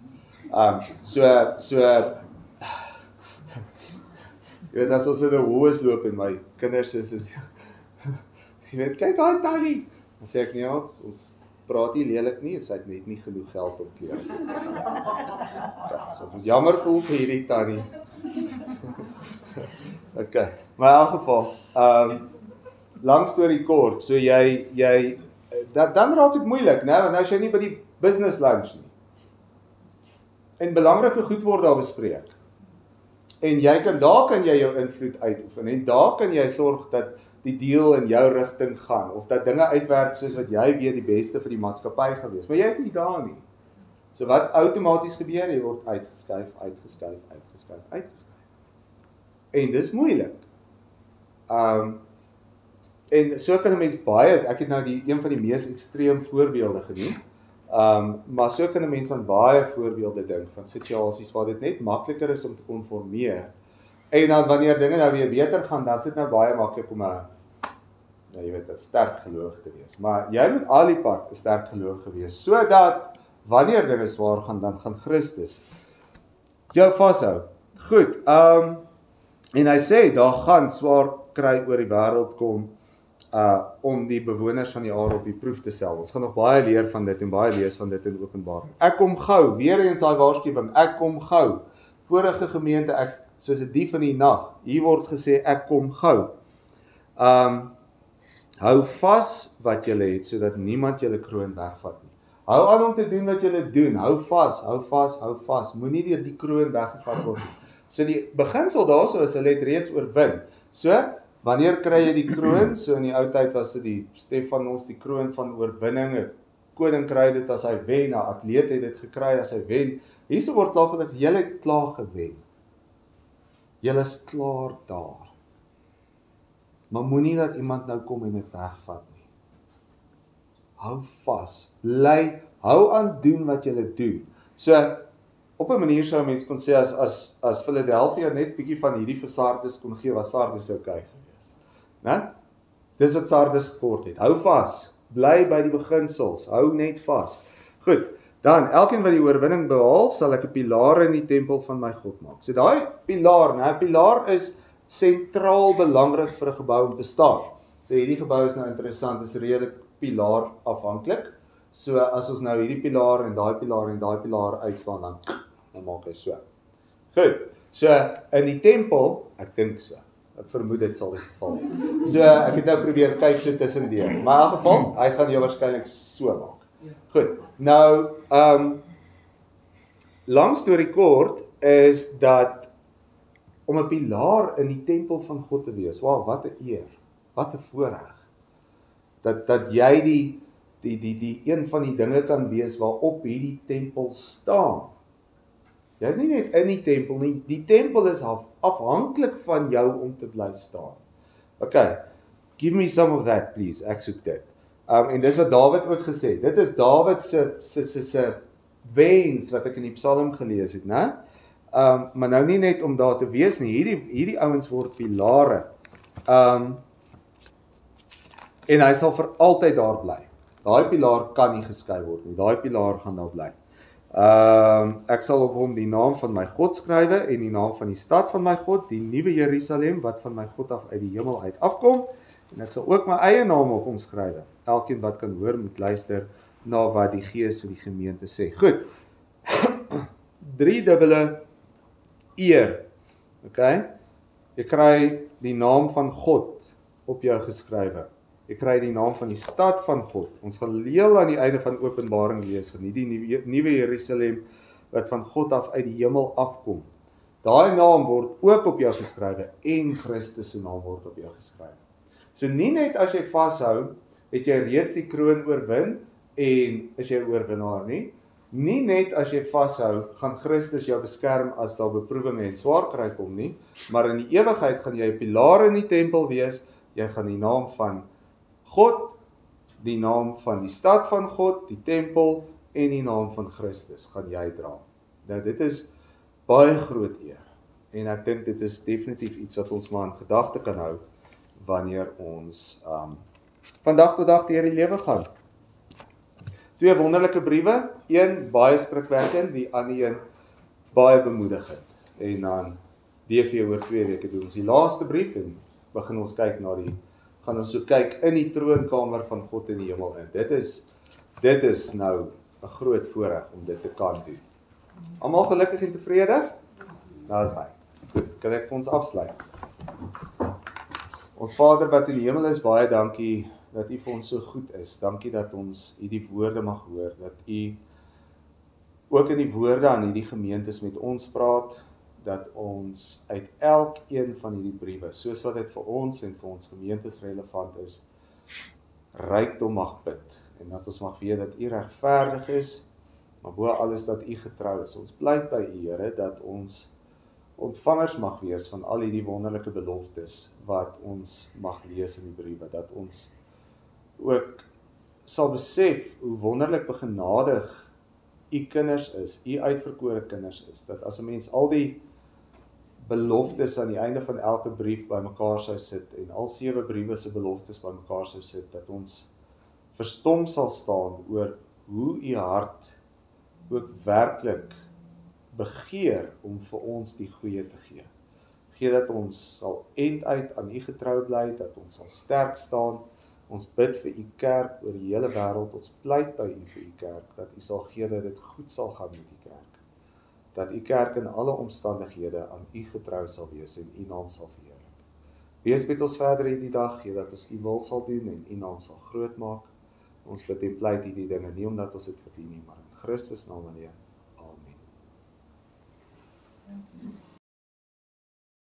Jy weet as ons in 'n hoes loop en my kinders is Jy weet, kyk daai tannie. Dan sê ek nie, ons praat nie lelik nie, sy het net nie genoeg geld om klere. Ja, so ons moet jammer voel vir hierdie tannie. Okay, maar in elk geval, lang storie kort, so dan raak dit moeilik, né? Want nou is jy nie by die business lunch nie. En belangrike goed word daar bespreek. En daar kan jy jou invloed uitoefen, en daar kan jy sorg dat die deal in jou rigting gaan, of dat dinge uitwerk soos wat jy weet die beste vir die maatskappy gewees, maar jy is nie daar nie. So wat outomaties gebeur, jy word uitgeskuif. En dis moeilik. En so kan 'n mens baie, ek het nou een van die mees ekstreem voorbeelde genoem, maar so kan 'n mens aan baie voorbeelde dink van situasies waar dit net makliker is om te konformeer. En dan wanneer dinge nou weer beter gaan, dan is dit nou baie maklik om 'n sterk geloof te wees. Maar jy moet al die pad 'n sterk geloof gewees, sodat wanneer dinge swaar gaan, dan gaan Christus jou vashou. Goed, en hy sê, daar gaan swaar kry oor die wêreld kom, om die bewoners van die aarde op die proef te stel. Ons gaan nog baie leer van dit en baie lees van dit in Openbaring. Ek kom gou, weer eens daai waarskuwing, ek kom gou. Vorige gemeente, soos 'n dief in die nag, hier word gesê, ek kom gou. Hou vas wat julle het, sodat niemand julle kroon wegvat nie. Hou aan om te doen wat julle doen, hou vas, moenie deur die kroon weggevat word nie. So die beginsel daarso is, hulle het reeds oorwin. So, wanneer kry jy die kroon? So in die ou tyd was dit die Stefanos, die kroon van oorwinning. 'n Koning kry dit as hy wen, 'n atleet het dit gekry as hy wen. Hierso word klaar van, julle het klaar gewen. Julle is klaar daar. Maar moenie dat iemand nou kom en dit wegvat nie. Hou vas, bly, hou aan doen wat julle doen. So, op 'n manier sou mense kon sê, as Philadelphia net bietjie van hierdie vir Sardes kon gee, was Sardes okay gewees. Né? Dis wat Sardes gekort het. Hou vas, bly by die beginsels, hou net vas. Goed, dan, elkeen wat die oorwinning behaal, sal ek 'n pilaar in die tempel van my God maak. So daai pilaar, né, pilaar is sentraal belangrik vir 'n gebou om te staan. So hierdie gebou is nou interessant, is redelik pilaar afhanklik. So as ons nou hierdie pilaar en daai pilaar uitstaan, dan maak hy so. Goed, so in die tempel, ek dink so, ek vermoed dit sal die geval wees. So ek het nou probeer kyk so tussendeur, maar in elk geval, hy gaan jou waarskynlik so maak. Goed, nou, lang storie kort is dat om 'n pilaar in die tempel van God te wees, wow, wat 'n eer, wat 'n voorreg, dat jy die een van die dinge kan wees waarop hierdie tempel staan. Jy is nie net in die tempel nie, die tempel is afhanklik van jou om te bly staan. Okay, give me some of that please, ek soek dit. En dis wat Dawid ook gesê, dit is Dawid se wens wat ek in die Psalm gelees het, né? Maar nou nie net om daar te wees nie, hierdie ouens word pilare. En hy sal vir altyd daar bly. Daai pilaar kan nie geskei word nie, daai pilaar gaan daar bly. Ek sal op hom die naam van my God skrywe en die naam van die stad van my God, die nuwe Jerusalem wat van my God af uit die hemel uit afkom, en ek sal ook my eie naam op hom skrywe. Elkeen wat kan hoor moet luister na wat die Gees vir die gemeente sê. Goed. 3-dubbele eer. Okay? Jy kry die naam van God op jou geskrywe. Jy kry die naam van die stad van God. Ons gaan heel aan die einde van Openbaring lees van die nuwe Jerusalem wat van God af uit die hemel afkom. Daai naam word ook op jou geskrywe en Christus se naam word op jou geskrywe. So nie net as jy vashou, het jy reeds die kroon oorwin en is jy oorwinnaar nie. Nie net as jy vashou, gaan Christus jou beskerm as daar beproewinge en swaar kry kom nie, maar in die ewigheid gaan jy 'n pilaar in die tempel wees, jy gaan die naam van God, die naam van die stad van God, die tempel en die naam van Christus gaan jy dra. Nou dit is baie groot eer en ek dink dit is definitief iets wat ons maar in gedagte kan hou wanneer ons van dag tot dag deur die lewe gaan. 2 wonderlike briewe, een baie skrikwekkend, die ander een baie bemoedigend. En dan DV oor 2 weke doen ons die laaste brief en begin ons kyk na die gaan ons so kyk in die troonkamer van God in die hemel in. Dit is nou 'n groot voorreg om dit te kan doen. Almal gelukkig en tevrede? Daar's hy. Goed, kan ek vir ons afsluit? Ons Vader wat in die hemel is, baie dankie dat U vir ons so goed is. Dankie dat ons hierdie woorde mag hoor, dat U ook in die woorde aan hierdie gemeentes met ons praat, dat ons uit elkeen van hierdie briewe, soos wat dit vir ons en vir ons gemeentes relevant is, rykdom mag bid, en dat ons mag weet dat U regverdig is, maar bo alles dat U getrou is. Ons pleit by U, Here, dat ons ontvangers mag wees van al hierdie wonderlike beloftes wat ons mag lees in die briewe, dat ons ook sal besef hoe wonderlik begenadig U kinders is, U uitverkore kinders is, dat as 'n mens al die beloftes aan die einde van elke brief bymekaar sou sit, en al 7 briewe se beloftes bymekaar sou sit, dat ons verstom sal staan oor hoe U hart ook werklik begeer om vir ons die goeie te gee. Gee dat ons sal end uit aan U getrou bly, dat ons sal sterk staan. Ons bid vir U kerk oor die hele wêreld, ons pleit by U vir U kerk, dat U sal gee dat dit goed sal gaan met U kerk. Dat U kerk in alle omstandighede aan U getrou sal wees en U naam sal verheerlik. Wees met ons verder hierdie dag, gee dat ons U wil sal doen en U naam sal groot maak. Ons bid en pleit hierdie dinge nie omdat ons dit verdien nie, maar in Christus naam alleen. Amen.